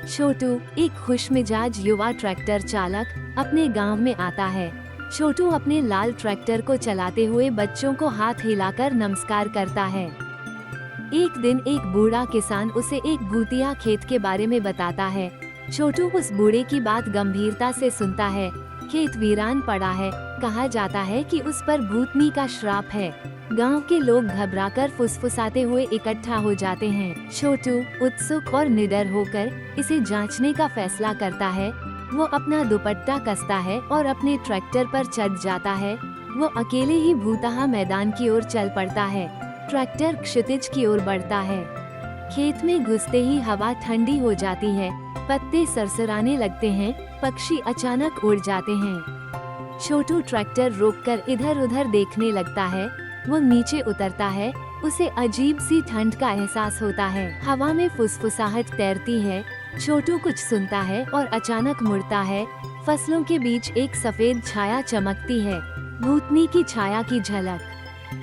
छोटू, एक खुशमिजाज युवा ट्रैक्टर चालक, अपने गांव में आता है। छोटू अपने लाल ट्रैक्टर को चलाते हुए बच्चों को हाथ हिलाकर नमस्कार करता है। एक दिन एक बूढ़ा किसान उसे एक भूतिया खेत के बारे में बताता है। छोटू उस बूढ़े की बात गंभीरता से सुनता है। खेत वीरान पड़ा है, कहा जाता है कि उस पर भूतनी का श्राप है। गांव के लोग घबराकर फुसफुसाते हुए इकट्ठा हो जाते हैं। छोटू उत्सुक और निडर होकर इसे जांचने का फैसला करता है। वो अपना दुपट्टा कसता है और अपने ट्रैक्टर पर चढ़ जाता है। वो अकेले ही भूतहा मैदान की ओर चल पड़ता है। ट्रैक्टर क्षितिज की ओर बढ़ता है। खेत में घुसते ही हवा ठंडी हो जाती है, पत्ते सरसराने लगते हैं, पक्षी अचानक उड़ जाते हैं। छोटू ट्रैक्टर रोककर इधर उधर देखने लगता है। वो नीचे उतरता है, उसे अजीब सी ठंड का एहसास होता है। हवा में फुसफुसाहट तैरती है। छोटू कुछ सुनता है और अचानक मुड़ता है। फसलों के बीच एक सफेद छाया चमकती है, भूतनी की छाया की झलक।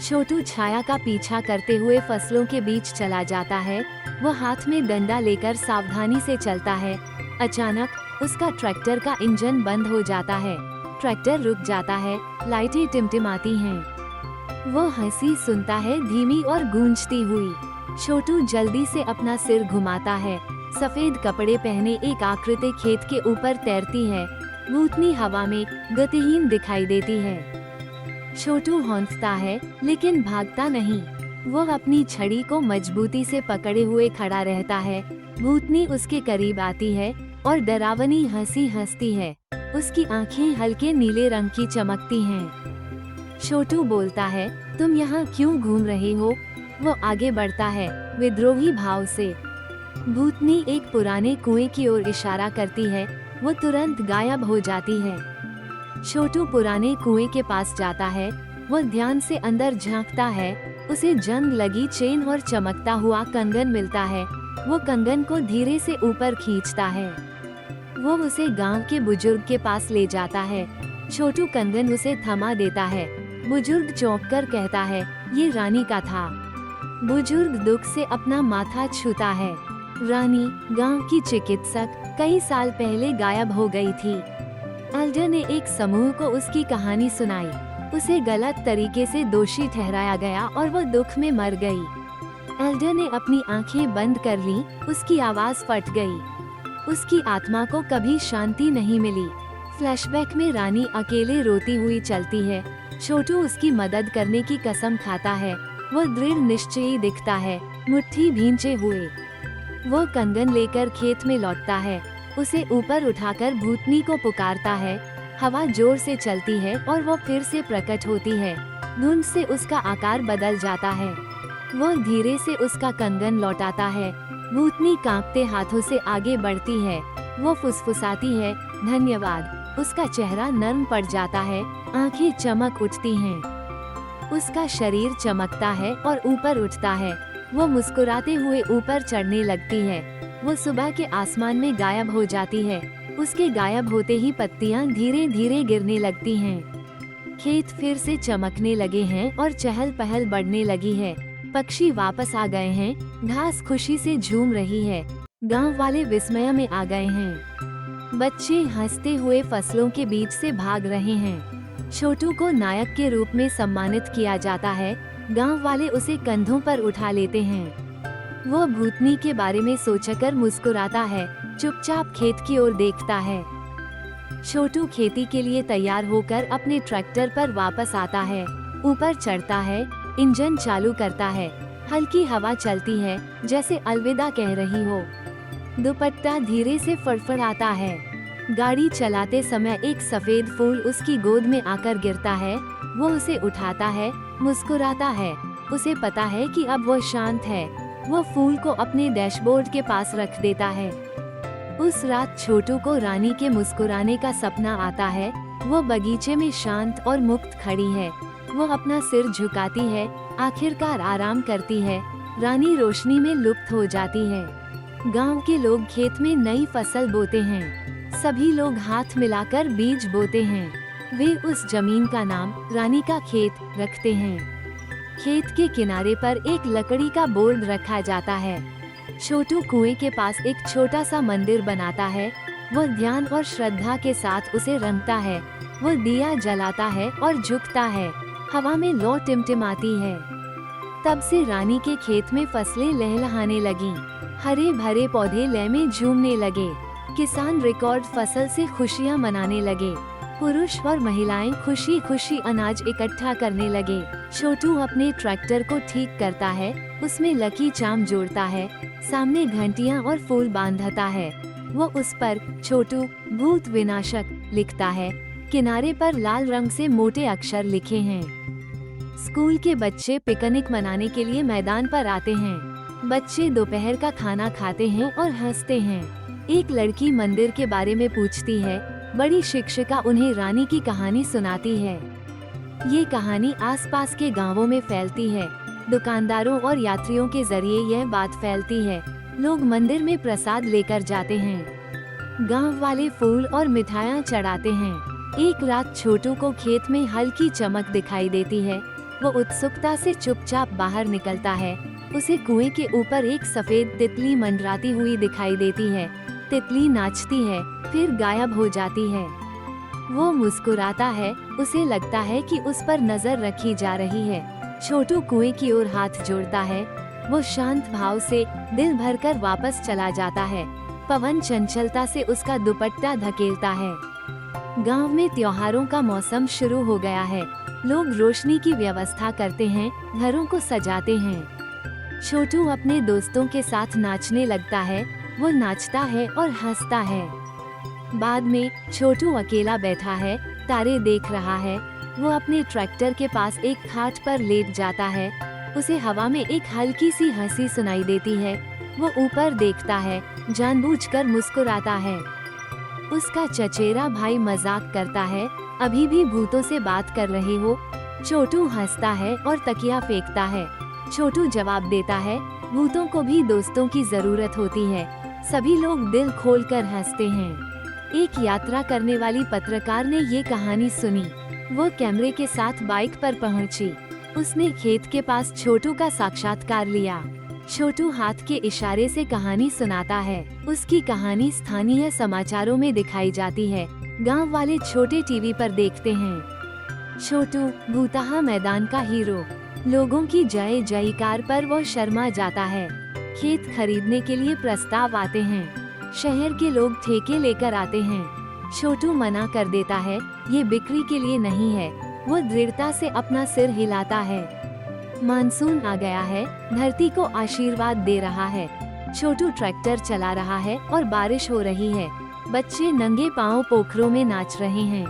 छोटू छाया का पीछा करते हुए फसलों के बीच चला जाता है। वो हाथ में डंडा लेकर सावधानी से चलता है। अचानक उसका ट्रैक्टर का इंजन बंद हो जाता है। ट्रैक्टर रुक जाता है, लाइटें टिमटिमाती हैं। वो हंसी सुनता है, धीमी और गूंजती हुई। छोटू जल्दी से अपना सिर घुमाता है। सफेद कपड़े पहने एक आकृति खेत के ऊपर तैरती है। भूतनी हवा में गतिहीन दिखाई देती है। छोटू हौंकता है लेकिन भागता नहीं। वो अपनी छड़ी को मजबूती से पकड़े हुए खड़ा रहता है। भूतनी उसके करीब आती है और डरावनी हंसी हंसती है। उसकी आंखें हल्के नीले रंग की चमकती हैं। छोटू बोलता है, तुम यहाँ क्यों घूम रहे हो? वो आगे बढ़ता है, विद्रोही भाव से। भूतनी एक पुराने कुएं की ओर इशारा करती है। वो तुरंत गायब हो जाती है। छोटू पुराने कुएं के पास जाता है। वो ध्यान से अंदर झांकता है। उसे जंग लगी चेन और चमकता हुआ कंगन मिलता है। वो कंगन को धीरे से ऊपर खींचता है। वो उसे गांव के बुजुर्ग के पास ले जाता है। छोटू कंगन उसे थमा देता है। बुजुर्ग चौंककर कहता है, ये रानी का था। बुजुर्ग दुख से अपना माथा छूता है। रानी, गांव की चिकित्सक, कई साल पहले गायब हो गई थी। एल्डर ने एक समूह को उसकी कहानी सुनाई। उसे गलत तरीके से दोषी ठहराया गया और वो दुख में मर गई। एल्डर ने अपनी आंखें बंद कर लीं, उसकी आवाज फट गई। उसकी आत्मा को कभी शांति नहीं मिली। फ्लैशबैक में रानी अकेले रोती हुई चलती है। छोटू उसकी मदद करने की कसम खाता है। वो दृढ़ निश्चयी दिखता है, मुट्ठी भींचे हुए। वो कंगन लेकर खेत में लौटता है। उसे ऊपर उठाकर भूतनी को पुकारता है। हवा जोर से चलती है और वो फिर से प्रकट होती है। धुंध से उसका आकार बदल जाता है। वो धीरे से उसका कंगन लौटाता है। भूतनी कांपते हाथों से आगे बढ़ती है। वो फुसफुसाती है, धन्यवाद। उसका चेहरा नर्म पड़ जाता है, आंखें चमक उठती हैं। उसका शरीर चमकता है और ऊपर उठता है। वो मुस्कुराते हुए ऊपर चढ़ने लगती है। वो सुबह के आसमान में गायब हो जाती है। उसके गायब होते ही पत्तियां धीरे धीरे गिरने लगती हैं। खेत फिर से चमकने लगे हैं और चहल पहल बढ़ने लगी है। पक्षी वापस आ गए हैं, घास खुशी से झूम रही है। गांव वाले विस्मय में आ गए हैं। बच्चे हंसते हुए फसलों के बीच से भाग रहे हैं। छोटू को नायक के रूप में सम्मानित किया जाता है। गांव वाले उसे कंधों पर उठा लेते हैं। वो भूतनी के बारे में सोचकर मुस्कुराता है, चुपचाप खेत की ओर देखता है। छोटू खेती के लिए तैयार होकर अपने ट्रैक्टर पर वापस आता है। ऊपर चढ़ता है, इंजन चालू करता है। हल्की हवा चलती है, जैसे अलविदा कह रही हो। दुपट्टा धीरे से फड़फड़ाता है। गाड़ी चलाते समय एक सफेद फूल उसकी गोद में आकर गिरता है। वो उसे उठाता है, मुस्कुराता है। उसे पता है कि अब वो शांत है। वो फूल को अपने डैशबोर्ड के पास रख देता है। उस रात छोटू को रानी के मुस्कुराने का सपना आता है। वो बगीचे में शांत और मुक्त खड़ी है। वो अपना सिर झुकाती है, आखिरकार आराम करती है। रानी रोशनी में लुप्त हो जाती है। गांव के लोग खेत में नई फसल बोते हैं। सभी लोग हाथ मिलाकर बीज बोते हैं। वे उस जमीन का नाम रानी का खेत रखते हैं। खेत के किनारे पर एक लकड़ी का बोर्ड रखा जाता है। छोटू कुएं के पास एक छोटा सा मंदिर बनाता है। वो ध्यान और श्रद्धा के साथ उसे रंगता है। वो दिया जलाता है और झुकता है। हवा में लौ टिमटिमाती है। तब से रानी के खेत में फसलें लहलहाने लगीं। हरे भरे पौधे लय में झूमने लगे। किसान रिकॉर्ड फसल से खुशियां मनाने लगे। पुरुष और महिलाएं खुशी खुशी अनाज इकट्ठा करने लगे। छोटू अपने ट्रैक्टर को ठीक करता है, उसमें लकी चाम जोड़ता है, सामने घंटियां और फूल बांधता है। वो उस पर छोटू भूत विनाशक लिखता है। किनारे पर लाल रंग से मोटे अक्षर लिखे हैं। स्कूल के बच्चे पिकनिक मनाने के लिए मैदान पर आते हैं। बच्चे दोपहर का खाना खाते हैं और हंसते हैं। एक लड़की मंदिर के बारे में पूछती है। बड़ी शिक्षिका उन्हें रानी की कहानी सुनाती है। ये कहानी आसपास के गांवों में फैलती है। दुकानदारों और यात्रियों के जरिए यह बात फैलती है। लोग मंदिर में प्रसाद लेकर जाते हैं। गांव वाले फूल और मिठाइयाँ चढ़ाते हैं। एक रात छोटू को खेत में हल्की चमक दिखाई देती है। वो उत्सुकता से चुपचाप बाहर निकलता है। उसे कुएं के ऊपर एक सफेद तितली मंडराती हुई दिखाई देती है। तितली नाचती है, फिर गायब हो जाती है। वो मुस्कुराता है, उसे लगता है कि उस पर नजर रखी जा रही है। छोटू कुएं की ओर हाथ जोड़ता है। वो शांत भाव से दिल भरकर वापस चला जाता है। पवन चंचलता से उसका दुपट्टा धकेलता है। गांव में त्योहारों का मौसम शुरू हो गया है। लोग रोशनी की व्यवस्था करते हैं, घरों को सजाते हैं। छोटू अपने दोस्तों के साथ नाचने लगता है। वो नाचता है और हंसता है। बाद में छोटू अकेला बैठा है, तारे देख रहा है। वो अपने ट्रैक्टर के पास एक खाट पर लेट जाता है। उसे हवा में एक हल्की सी हंसी सुनाई देती है। वो ऊपर देखता है, जानबूझकर मुस्कुराता है। उसका चचेरा भाई मजाक करता है, अभी भी भूतों से बात कर रहे हो? छोटू हंसता है और तकिया फेंकता है। छोटू जवाब देता है, भूतों को भी दोस्तों की जरूरत होती है। सभी लोग दिल खोलकर हंसते हैं। एक यात्रा करने वाली पत्रकार ने ये कहानी सुनी। वो कैमरे के साथ बाइक पर पहुंची। उसने खेत के पास छोटू का साक्षात्कार लिया। छोटू हाथ के इशारे से कहानी सुनाता है। उसकी कहानी स्थानीय समाचारों में दिखाई जाती है। गांव वाले छोटे टीवी पर देखते हैं। छोटू भूतहा मैदान का हीरो। लोगों की जय जयकार पर वो शर्मा जाता है। खेत खरीदने के लिए प्रस्ताव आते हैं। शहर के लोग ठेके लेकर आते हैं। छोटू मना कर देता है, ये बिक्री के लिए नहीं है। वो दृढ़ता से अपना सिर हिलाता है। मानसून आ गया है, धरती को आशीर्वाद दे रहा है। छोटू ट्रैक्टर चला रहा है और बारिश हो रही है। बच्चे नंगे पांव पोखरों में नाच रहे हैं।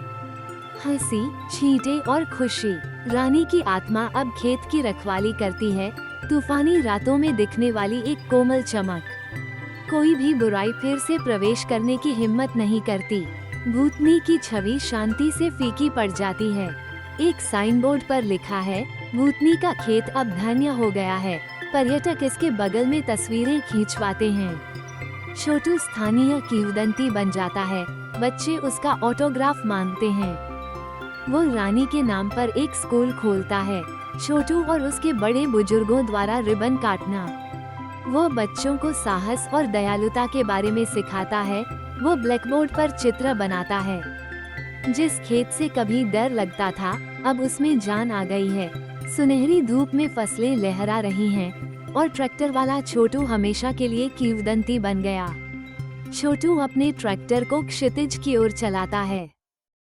हंसी, छींटे और खुशी। रानी की आत्मा अब खेत की रखवाली करती है। तूफानी रातों में दिखने वाली एक कोमल चमक। कोई भी बुराई फिर से प्रवेश करने की हिम्मत नहीं करती। भूतनी की छवि शांति से फीकी पड़ जाती है। एक साइन बोर्ड पर लिखा है, भूतनी का खेत अब धन्य हो गया है। पर्यटक इसके बगल में तस्वीरें खींचवाते हैं। छोटू स्थानीय किंवदंती बन जाता है। बच्चे उसका ऑटोग्राफ मांगते हैं। वो रानी के नाम पर एक स्कूल खोलता है। छोटू और उसके बड़े बुजुर्गों द्वारा रिबन काटना। वो बच्चों को साहस और दयालुता के बारे में सिखाता है। वो ब्लैकबोर्ड पर चित्र बनाता है। जिस खेत से कभी डर लगता था, अब उसमें जान आ गई है। सुनहरी धूप में फसलें लहरा रही हैं और ट्रैक्टर वाला छोटू हमेशा के लिए किंवदंती बन गया। छोटू अपने ट्रैक्टर को क्षितिज की ओर चलाता है।